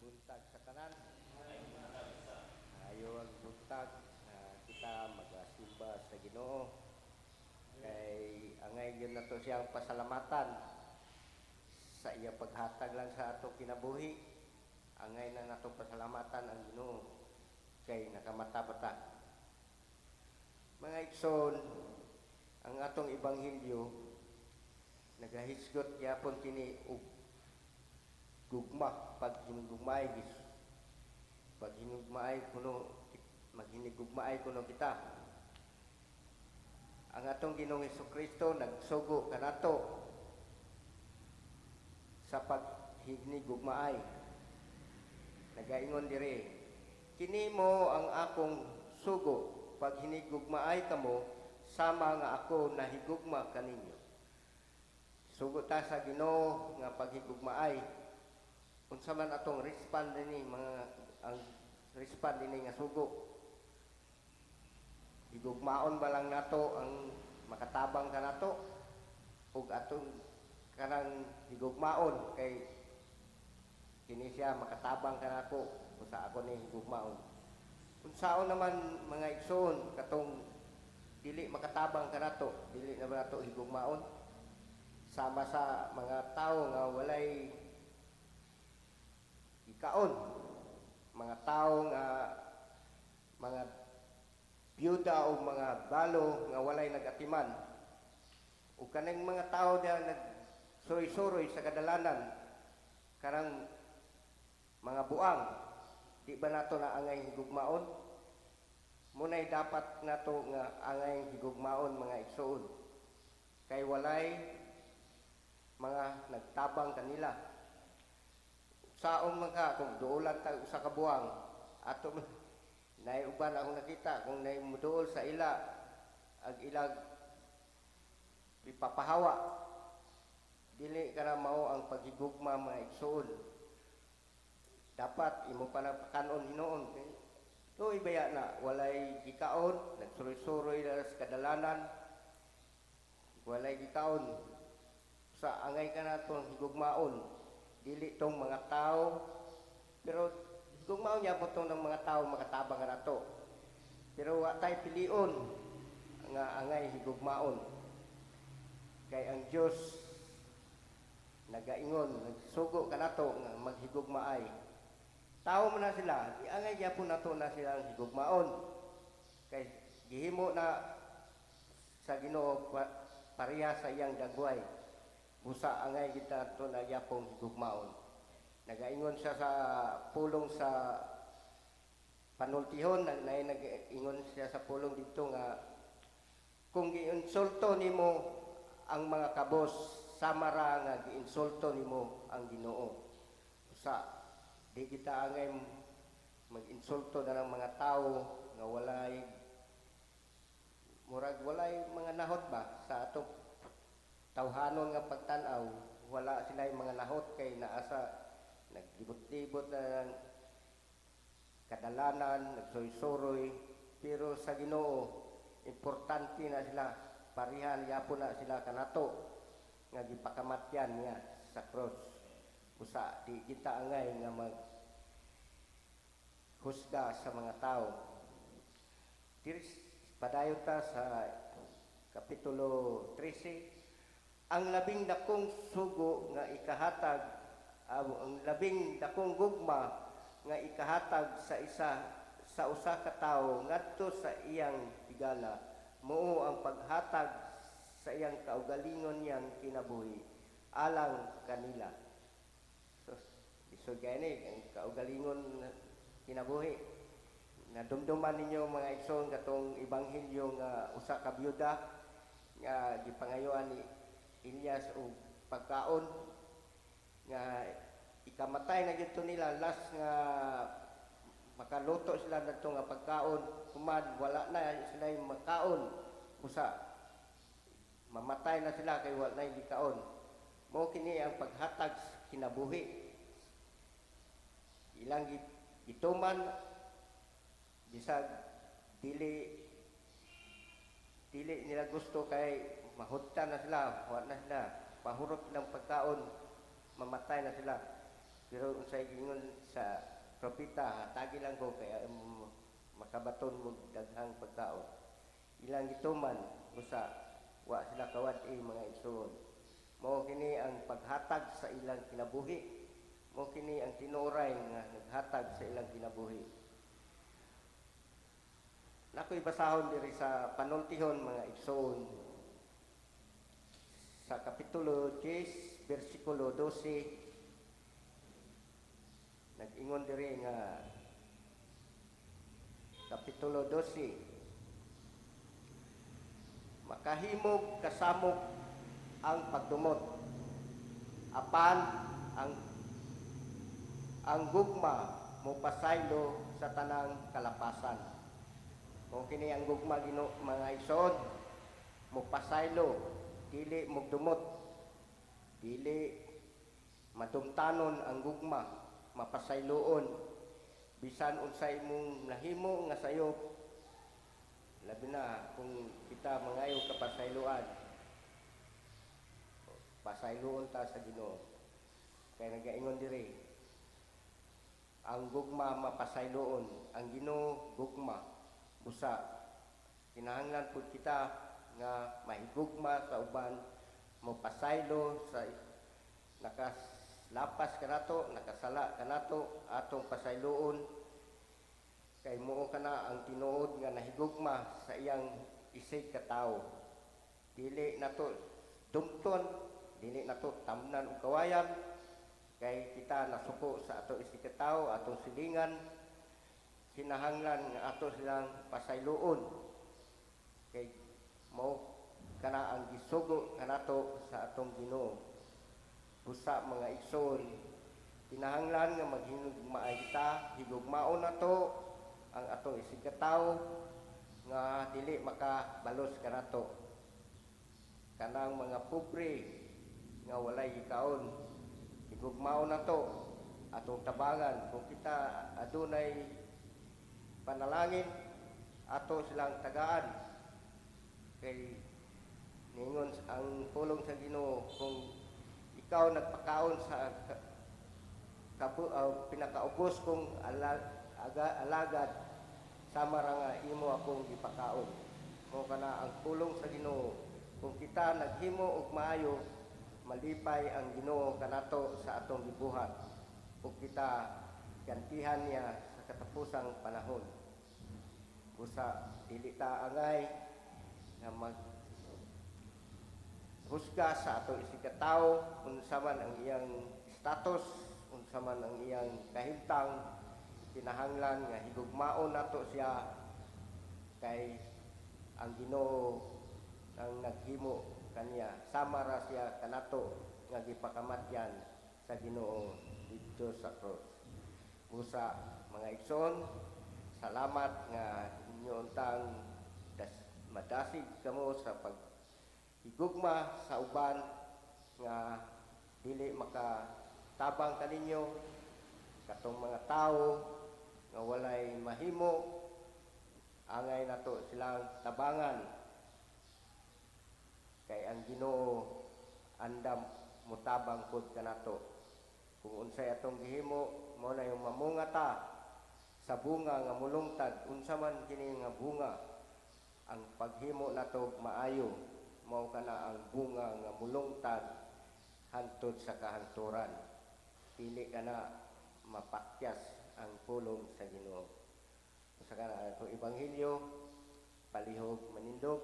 buntag sa tanan. Ayo ang buntag kita magasimba sa Ginoo. Kay angay gyud nato siyang pasalamatan sa iya paghatag lang sa ato kinabuhi. Angay na nato pasalamatan ang Ginoo kay nakamata-bata. Mga igsoon, ang atong ebanghelyo nagahisgot yapon kini og gugma pag hinugmay gis pag hinugmay kuno maghinigugmaay kuno kita. Ang atong Ginoong Hesukristo nagsugo kanato sa paghinigugmaay. Nagaingon diri, kini mo ang akong sugo pag hinigugmaay kamo sama nga ako nahigugma kaninyo. Sugo ta sa Ginoo nga paghigugmaay. Unsa man atong respond dinhi ang respond dinhi nga sugo. Higugmaon ba lang nato ang makatabang kanato ug atong kanang higugmaon kay kini siya makatabang kanako usa ako ni higugmaon. Unsaon naman mga igsoon katong dili makatabang kanato, dili na ba nato higugmaon sama sa mga tawo nga walay ikaon, mga tao nga mga byuda o mga balo nga walay nagatiman, o kanang mga tao na nagsuroy-suroy sa kadalanan, karang mga buang, di ba nato na angay higugmaon? Munay dapat nato nga angay higugmaon mga igsoon, kay walay mga nagtabang kanila. Saong mga kung duolan ta usa ka buang, ato naiuban akong nakita kung naimuduol sa ila ag ilag ipapahawa, dili kana mao ang paghigugma mga igsoon. Dapat imo pa napakanon hinoon kay tuoy baya na walay gikaon, nagsuroy-suroy na sa kadalanan, walay gikaon sa angay kanaton higugmaon, dili tong mga tao, pero higugmaon niya po tong ng mga tao makatabang na to, pero wa tay pilion nga angay higugmaon, kay ang Dios nagaingon, nagsugo kanato nga maghigugmaay. Tao man na sila, angay gyapon nato na silang higugmaon, kay gihimo na sa Ginoo pareha sa iyang dagway. Busa angay kita to na gyapon higugmaon. Nagaingon siya sa pulong sa panultihon, nagaingon siya sa pulong dito nga kung giinsulto nimo ang mga kabos, samara nga giinsulto nimo ang Ginoo. Busa di kita angay mag-insulto na ng mga tao nga walay murag walay mga nahot ba sa atong tawhanon nga pagtan-aw. Wala sila mga nahot kay naasa naglibot-libot na ng kadalanan, nagsuroy-suroy, pero sa Ginoo importante na sila, parihan yapon na sila kanato nga gipakamatyan niya sa cross. Usa di kita angay nga mag husga sa mga tao. Diri padayon ta sa kapitulo 13, ang labing dakong sugo nga ikahatag, ang labing dakong gugma nga ikahatag sa usa ka tawo ngadto sa iyang higala, mao ang paghatag sa iyang kaugalingon niyang kinabuhi alang kanila. So gani ang kaugalingon kinabuhi nadumduman ninyo mga igsoon katong ebanghelyo nga usa ka byuda nga gipangayoan ni Elias o pagkaon nga ikamatay na gyud nila, last nga makaluto sila nadto nga pagkaon, humad wala na sila makaon, usa mamatay na sila kay wala na gikaon. Mao kini ang paghatag kinabuhi, ilang gituman bisag dili nila gusto kay mahuttan na sila, wala na sila, pahurot ng pagkaon, mamatay na sila. Pero unsay gingon sa propeta, tagi lang ko kaya makabaton mo daghang pagkaon. Ilang gituman busa wa sila kawad mga igsoon. Mao kini ang paghatag sa ilang kinabuhi. Mao kini ang tinuray nga naghatag sa ilang kinabuhi. Nakoy basahon diri sa panultihon mga igsoon sa kapitulo 10 bersikulo 12 nag-ingon diri nga kapitulo 12 makahimog kasamok ang pagdumot apan ang gugma mopasaylo sa tanang kalapasan. Kung kini ang gugma mga igsoon mopasaylo dili mogdumot, dili madumtanon ang gugma, mapasayloon bisan unsay imong nahimo nga sayop, labi na kung kita mangayo kapasayloan, pasayloon ta sa Ginoo. Kaya nagaingon diri ang gugma mapasayloon, ang Ginoo gugma busa kinahanglan pud kita nga mahigugma sa uban, mapasaylo sa nakaslapas kanato, nakasala kanato atong pasayloon kay mao kana ang tinuod nga nahigugma sa iyang isig ka tawo. Dili nato dumton, dili nato tamnan og kawayan kay kita nasuko sa ato isig ka tawo, atong silingan. Kinahanglan nga ato silang pasayloon kay mao kana ang gisugo kanato sa atong Ginoo. Busa mga igsoon, kinahanglan nga maghigugmaay kita, higugmaon nato ang atong isig ka tawo nga dili makabalos kanato. Kanang mga pobre nga walay gikaon, higugmaon nato atong tabangan. Kung kita adunay panalangin, ato silang tagaan. Kay ningon ang pulong sa Ginoo, kung ikaw nagpakaon sa pinakaubos kong alagad, sama ra nga imo akong gipakaon. Mo kana ang pulong sa Ginoo, kung kita naghimo og maayo, malipay ang Ginoo kanato sa atong gibuhat ug kita gantihan niya sa katapusang panahon. Busa dili ta angay nga maghusga sa ato isig ka tawo, unsa man ang iyang status, unsa man ang iyang kahimtang. Kinahanglan nga higugmaon nato siya kay ang Ginoo ang naghimo kaniya, sama ra siya kanato nga gipakamatyan sa Ginoo didto sa cross. Busa mga igsoon, salamat nga inyo untang madasig kamo sa paghigugma sa uban nga dili makatabang kaninyo katong mga tawo nga walay mahimo, angay nato silang tabangan kay ang Ginoo andam mutabang pud kanato. Kung unsay atong gihimo, mao na yung mamunga ta sa bunga nga mulungtad. Unsa man kini nga bunga, ang paghimo nato maayo, mao kana ang bunga nga mulungtad hantod sa kahanturan. Pili kana mapakyas ang pulong sa Ginoo. Sa kana atong ebanghelyo palihog manindog